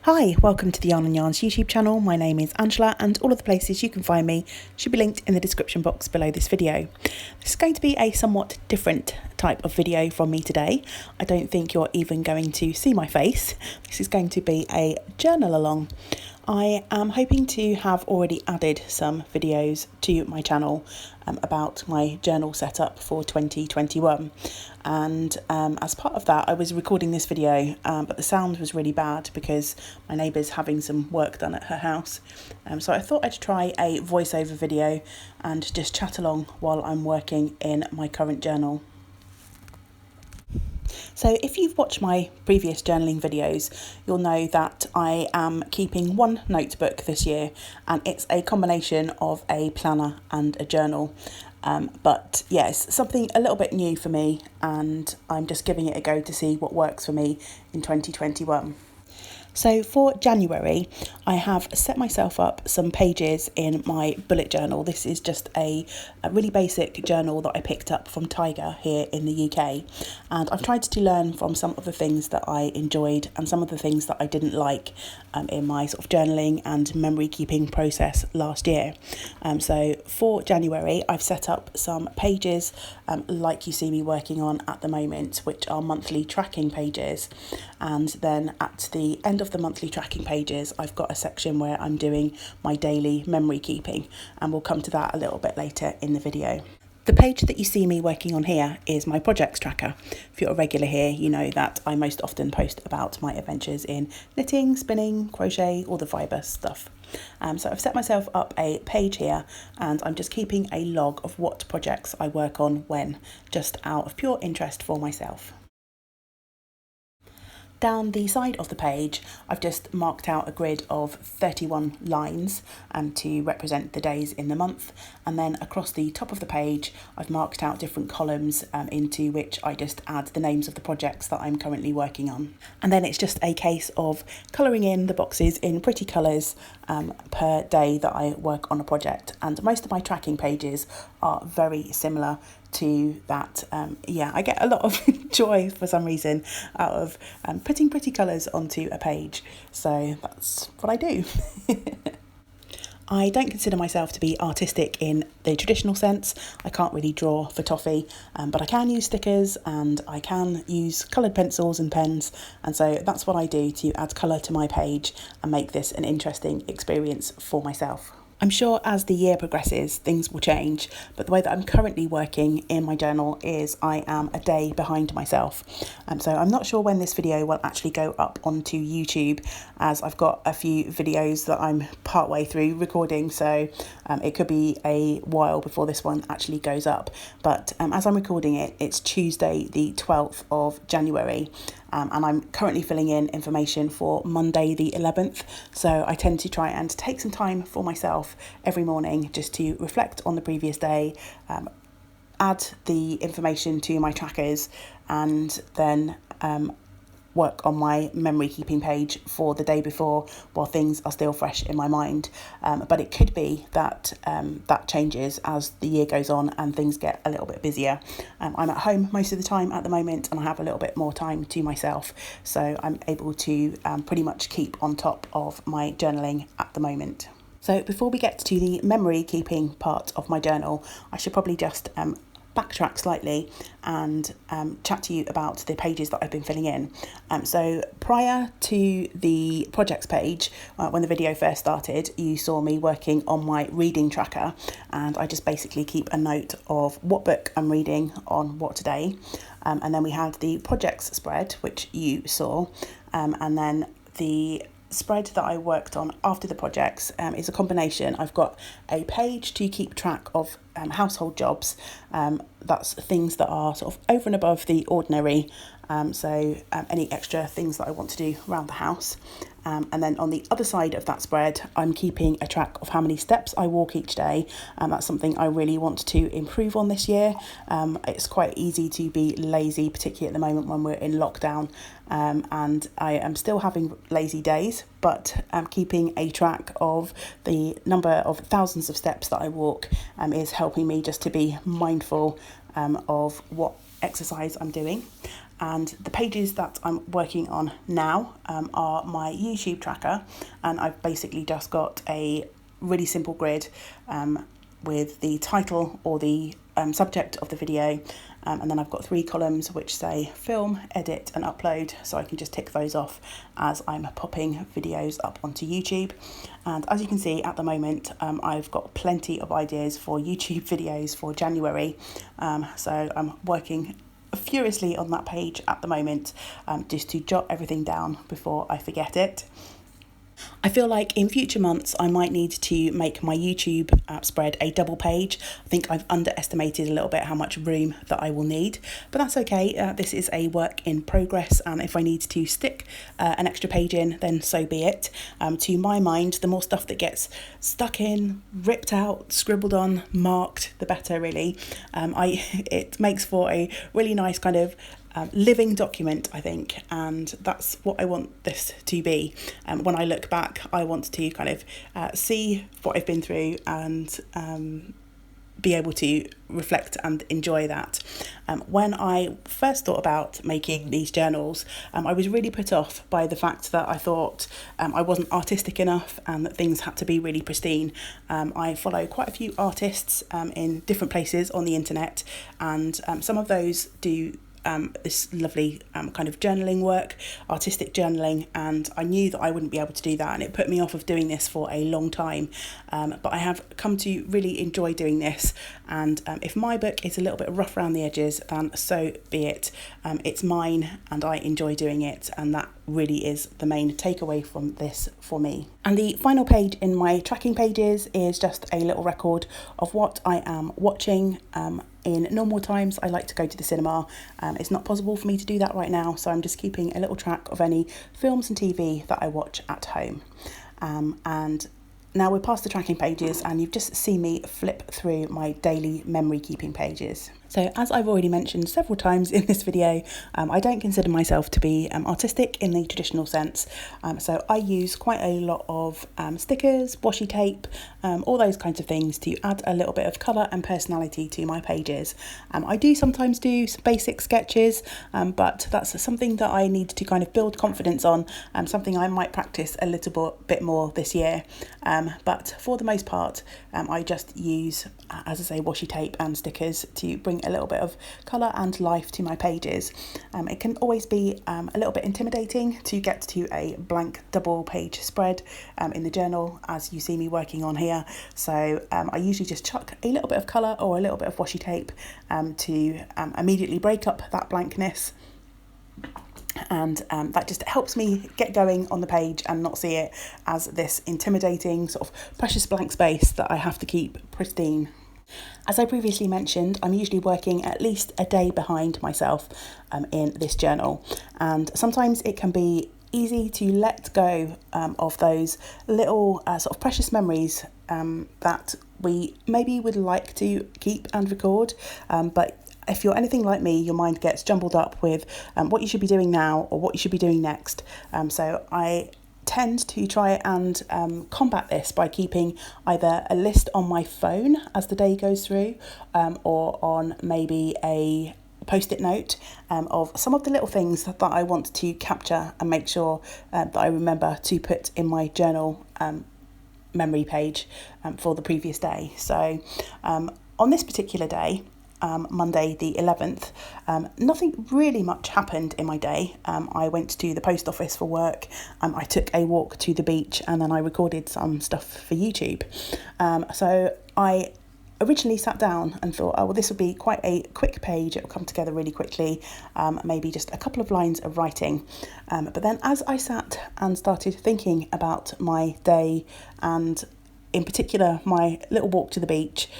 Hi, welcome to the Yarn and Yarns YouTube channel. My name is Angela and all of the places you can find me should be linked in the description box below this video. This is going to be a somewhat different type of video from me today. I don't think you're even going to see my face. This is going to be a journal along. I am hoping to have already added some videos to my channel about my journal setup for 2021, and as part of that I was recording this video, but the sound was really bad because my neighbour's having some work done at her house, so I thought I'd try a voiceover video and just chat along while I'm working in my current journal. So if you've watched my previous journaling videos, you'll know that I am keeping one notebook this year, and it's a combination of a planner and a journal. But yes, something a little bit new for me, and I'm just giving it a go to see what works for me in 2021. So for January, I have set myself up some pages in my bullet journal. This is just a really basic journal that I picked up from Tiger here in the UK. And I've tried to learn from some of the things that I enjoyed and some of the things that I didn't like in my sort of journaling and memory keeping process last year. So for January, I've set up some pages like you see me working on at the moment, which are monthly tracking pages. And then at the end of the monthly tracking pages, I've got a section where I'm doing my daily memory keeping, and we'll come to that a little bit later in the video. The page that you see me working on here is my projects tracker. If you're a regular here, you know that I most often post about my adventures in knitting, spinning, crochet, all the fibre stuff. So I've set myself up a page here, and I'm just keeping a log of what projects I work on when, just out of pure interest for myself. Down the side of the page, I've just marked out a grid of 31 lines to represent the days in the month, and then across the top of the page I've marked out different columns into which I just add the names of the projects that I'm currently working on. And then it's just a case of colouring in the boxes in pretty colours per day that I work on a project, and most of my tracking pages are very similar to that. I get a lot of joy for some reason out of putting pretty colours onto a page, so that's what I do. I don't consider myself to be artistic in the traditional sense. I can't really draw for toffee, but I can use stickers and I can use coloured pencils and pens, and so that's what I do to add colour to my page and make this an interesting experience for myself. I'm sure as the year progresses, things will change, but the way that I'm currently working in my journal is I am a day behind myself. So I'm not sure when this video will actually go up onto YouTube, as I've got a few videos that I'm partway through recording, so it could be a while before this one actually goes up. But as I'm recording it, it's Tuesday the 12th of January. And I'm currently filling in information for Monday the 11th. So I tend to try and take some time for myself every morning just to reflect on the previous day, add the information to my trackers, and then work on my memory keeping page for the day before while things are still fresh in my mind. But it could be that that changes as the year goes on and things get a little bit busier. I'm at home most of the time at the moment, and I have a little bit more time to myself, so I'm able to pretty much keep on top of my journaling at the moment. So before we get to the memory keeping part of my journal, I should probably just backtrack slightly and chat to you about the pages that I've been filling in. So prior to the projects page, when the video first started, you saw me working on my reading tracker, and I just basically keep a note of what book I'm reading on what day. And then we had the projects spread, which you saw, and then the spread that I worked on after the projects is a combination. I've got a page to keep track of household jobs. That's things that are sort of over and above the ordinary, so any extra things that I want to do around the house. And then on the other side of that spread, I'm keeping a track of how many steps I walk each day. That's something I really want to improve on this year. It's quite easy to be lazy, particularly at the moment when we're in lockdown. And I am still having lazy days, but keeping a track of the number of thousands of steps that I walk is helping me just to be mindful of what exercise I'm doing. And the pages that I'm working on now are my YouTube tracker, and I've basically just got a really simple grid with the title or the subject of the video, and then I've got 3 columns which say film, edit and upload, so I can just tick those off as I'm popping videos up onto YouTube. And as you can see at the moment, I've got plenty of ideas for YouTube videos for January, so I'm working furiously on that page at the moment, just to jot everything down before I forget it. I feel like in future months I might need to make my YouTube spread a double page. I think I've underestimated a little bit how much room that I will need, but that's okay. This is a work in progress, and if I need to stick an extra page in, then so be it. To my mind, the more stuff that gets stuck in, ripped out, scribbled on, marked, the better really. It makes for a really nice kind of living document, I think, and that's what I want this to be. When I look back, I want to kind of see what I've been through and be able to reflect and enjoy that. When I first thought about making these journals, I was really put off by the fact that I thought I wasn't artistic enough and that things had to be really pristine. I follow quite a few artists in different places on the internet, and some of those do this lovely kind of journaling work, artistic journaling, and I knew that I wouldn't be able to do that, and it put me off of doing this for a long time, but I have come to really enjoy doing this, and if my book is a little bit rough around the edges, then so be it. It's mine and I enjoy doing it, and that really is the main takeaway from this for me. And the final page in my tracking pages is just a little record of what I am watching. In normal times, I like to go to the cinema. It's not possible for me to do that right now, so I'm just keeping a little track of any films and TV that I watch at home. And now we're past the tracking pages, and you've just seen me flip through my daily memory keeping pages. So as I've already mentioned several times in this video, I don't consider myself to be artistic in the traditional sense. So I use quite a lot of stickers, washi tape, all those kinds of things to add a little bit of colour and personality to my pages. I do sometimes do some basic sketches, but that's something that I need to kind of build confidence on, something I might practice a little bit more this year. But for the most part, I just use, as I say, washi tape and stickers to bring a little bit of colour and life to my pages. It can always be a little bit intimidating to get to a blank double page spread in the journal, as you see me working on here. So I usually just chuck a little bit of colour or a little bit of washi tape to immediately break up that blankness. And that just helps me get going on the page and not see it as this intimidating sort of precious blank space that I have to keep pristine. As I previously mentioned, I'm usually working at least a day behind myself in this journal, and sometimes it can be easy to let go of those little sort of precious memories that we maybe would like to keep and record, but if you're anything like me, your mind gets jumbled up with what you should be doing now or what you should be doing next. So I tend to try and combat this by keeping either a list on my phone as the day goes through, or on maybe a post-it note of some of the little things that I want to capture and make sure that I remember to put in my journal memory page for the previous day. So on this particular day, Monday the 11th, nothing really much happened in my day. I went to the post office for work, I took a walk to the beach, and then I recorded some stuff for YouTube. So I originally sat down and thought, oh well, this will be quite a quick page, it will come together really quickly, maybe just a couple of lines of writing, but then as I sat and started thinking about my day, and in particular my little walk to the beach,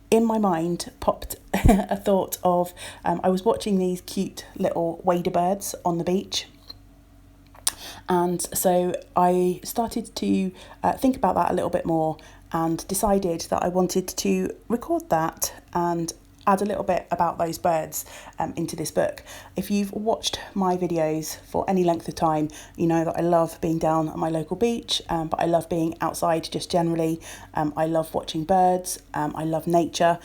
in my mind popped a thought of I was watching these cute little waders on the beach, and so I started to think about that a little bit more and decided that I wanted to record that and add a little bit about those birds into this book. If you've watched my videos for any length of time, you know that I love being down at my local beach, but I love being outside just generally. I love watching birds, I love nature,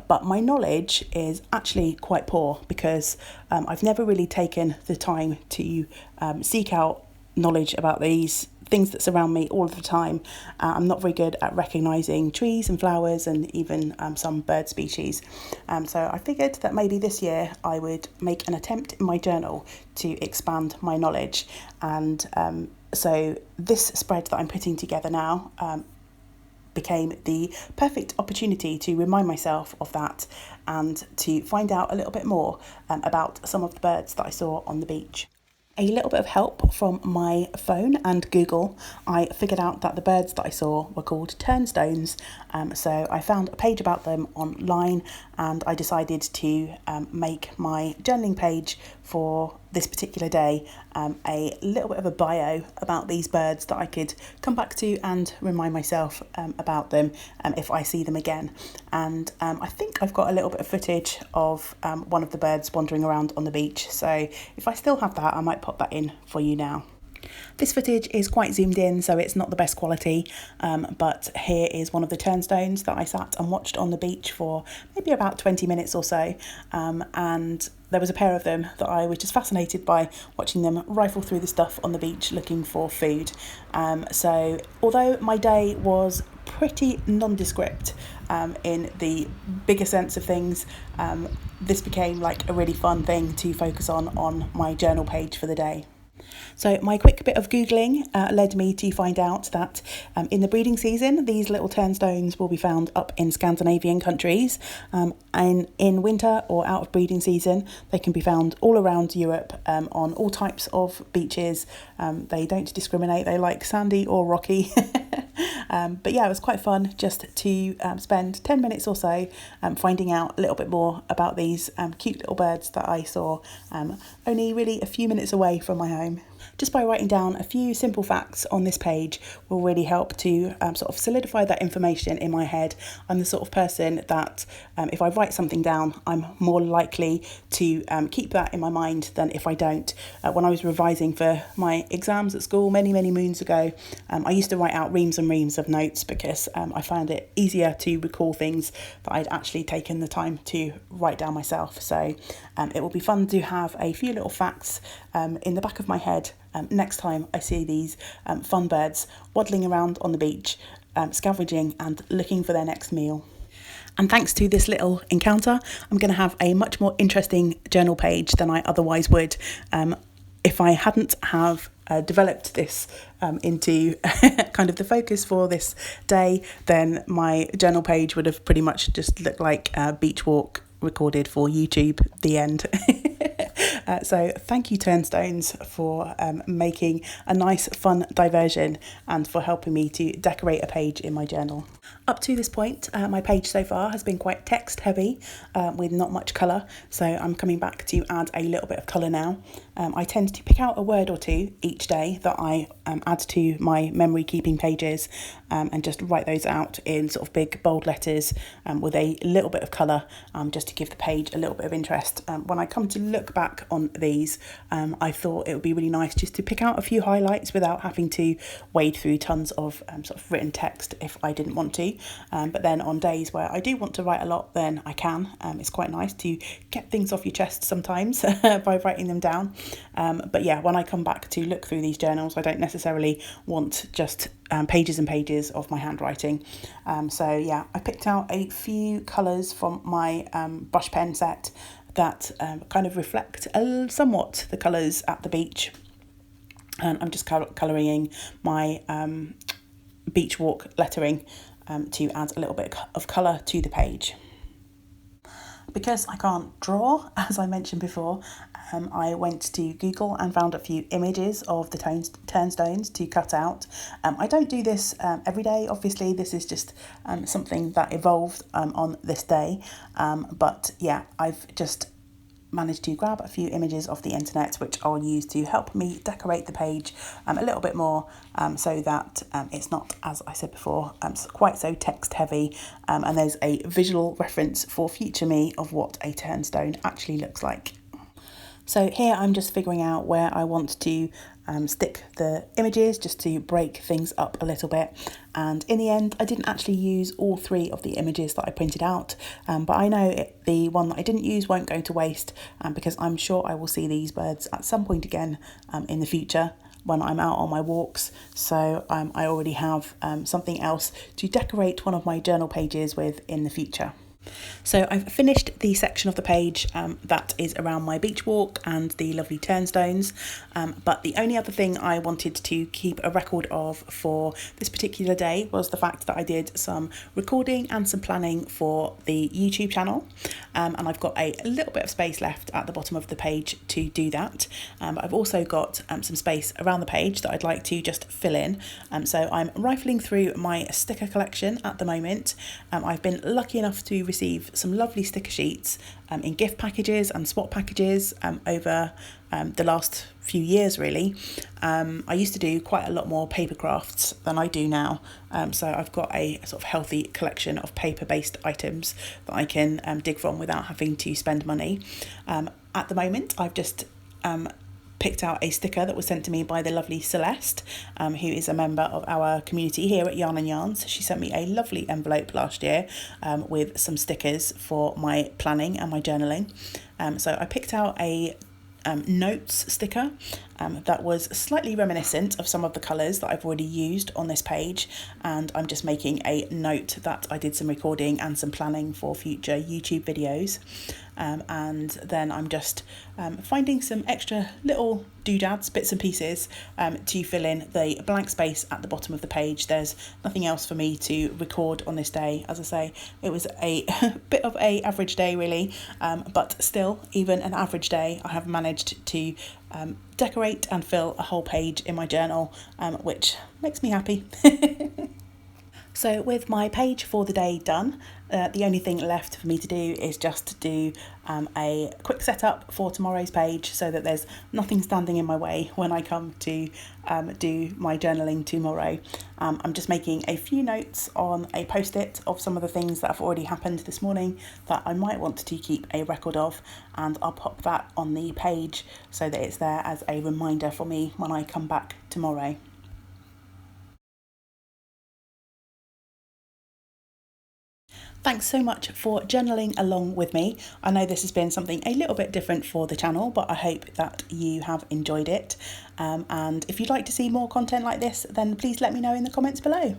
but my knowledge is actually quite poor because I've never really taken the time to seek out knowledge about these things that surround me all of the time. I'm not very good at recognising trees and flowers and even some bird species. So I figured that maybe this year I would make an attempt in my journal to expand my knowledge. And so this spread that I'm putting together now became the perfect opportunity to remind myself of that and to find out a little bit more about some of the birds that I saw on the beach. A little bit of help from my phone and Google, I figured out that the birds that I saw were called turnstones. So I found a page about them online and I decided to make my journaling page for this particular day a little bit of a bio about these birds that I could come back to and remind myself about them if I see them again. And I think I've got a little bit of footage of one of the birds wandering around on the beach. So if I still have that, I might pop that in for you now. This footage is quite zoomed in, so it's not the best quality, but here is one of the turnstones that I sat and watched on the beach for maybe about 20 minutes or so, and there was a pair of them that I was just fascinated by, watching them rifle through the stuff on the beach looking for food. So although my day was pretty nondescript in the bigger sense of things, this became like a really fun thing to focus on my journal page for the day. So my quick bit of Googling led me to find out that in the breeding season, these little turnstones will be found up in Scandinavian countries. And in winter or out of breeding season, they can be found all around Europe on all types of beaches. They don't discriminate, they like sandy or rocky. But yeah, it was quite fun just to spend 10 minutes or so finding out a little bit more about these cute little birds that I saw only really a few minutes away from my home. Just by writing down a few simple facts on this page will really help to sort of solidify that information in my head. I'm the sort of person that if I write something down, I'm more likely to keep that in my mind than if I don't. When I was revising for my exams at school many moons ago, I used to write out reams and reams of notes because I found it easier to recall things that I'd actually taken the time to write down myself. So it will be fun to have a few little facts in the back of my head next time I see these fun birds waddling around on the beach, scavenging and looking for their next meal. And thanks to this little encounter, I'm going to have a much more interesting journal page than I otherwise would. If I hadn't have developed this into kind of the focus for this day, then my journal page would have pretty much just looked like a beach walk recorded for YouTube, the end. So thank you, Turnstones, for making a nice fun diversion and for helping me to decorate a page in my journal. Up to this point, my page so far has been quite text heavy with not much colour, so I'm coming back to add a little bit of colour now. I tend to pick out a word or two each day that I add to my memory keeping pages and just write those out in sort of big bold letters with a little bit of colour just to give the page a little bit of interest. When I come to look back on these, I thought it would be really nice just to pick out a few highlights without having to wade through tons of sort of written text if I didn't want to. But then on days where I do want to write a lot, then I can. It's quite nice to get things off your chest sometimes by writing them down. But yeah, when I come back to look through these journals, I don't necessarily want just pages and pages of my handwriting. So yeah, I picked out a few colours from my brush pen set that kind of reflect somewhat the colours at the beach. And I'm just colouring my beach walk lettering to add a little bit of colour to the page. Because I can't draw, as I mentioned before, I went to Google and found a few images of the turnstones to cut out. I don't do this every day, obviously. This is just something that evolved on this day. But yeah, I've just managed to grab a few images off the internet which I'll use to help me decorate the page a little bit more, so that it's not, as I said before, quite so text heavy, and there's a visual reference for future me of what a turnstone actually looks like. So here I'm just figuring out where I want to stick the images, just to break things up a little bit. And in the end, I didn't actually use all 3 of the images that I printed out, but I know the one that I didn't use won't go to waste, because I'm sure I will see these birds at some point again in the future when I'm out on my walks. So I already have something else to decorate one of my journal pages with in the future. So I've finished the section of the page that is around my beach walk and the lovely turnstones, but the only other thing I wanted to keep a record of for this particular day was the fact that I did some recording and some planning for the YouTube channel, and I've got a little bit of space left at the bottom of the page to do that. But I've also got some space around the page that I'd like to just fill in, so I'm rifling through my sticker collection at the moment. I've been lucky enough to receive some lovely sticker sheets in gift packages and swap packages over the last few years really. I used to do quite a lot more paper crafts than I do now, so I've got a sort of healthy collection of paper-based items that I can dig from without having to spend money. At the moment I've just picked out a sticker that was sent to me by the lovely Celeste, who is a member of our community here at Yarn and Yarns. She sent me a lovely envelope last year with some stickers for my planning and my journaling. So I picked out a notes sticker that was slightly reminiscent of some of the colours that I've already used on this page, and I'm just making a note that I did some recording and some planning for future YouTube videos. And then I'm just finding some extra little doodads, bits and pieces, to fill in the blank space at the bottom of the page. There's nothing else for me to record on this day. As I say, it was a bit of a average day really, but still, even an average day, I have managed to decorate and fill a whole page in my journal, which makes me happy. So with my page for the day done, the only thing left for me to do is just to do a quick setup for tomorrow's page, so that there's nothing standing in my way when I come to do my journaling tomorrow. I'm just making a few notes on a post-it of some of the things that have already happened this morning that I might want to keep a record of, and I'll pop that on the page so that it's there as a reminder for me when I come back tomorrow. Thanks so much for journaling along with me. I know this has been something a little bit different for the channel, but I hope that you have enjoyed it. And if you'd like to see more content like this, then please let me know in the comments below.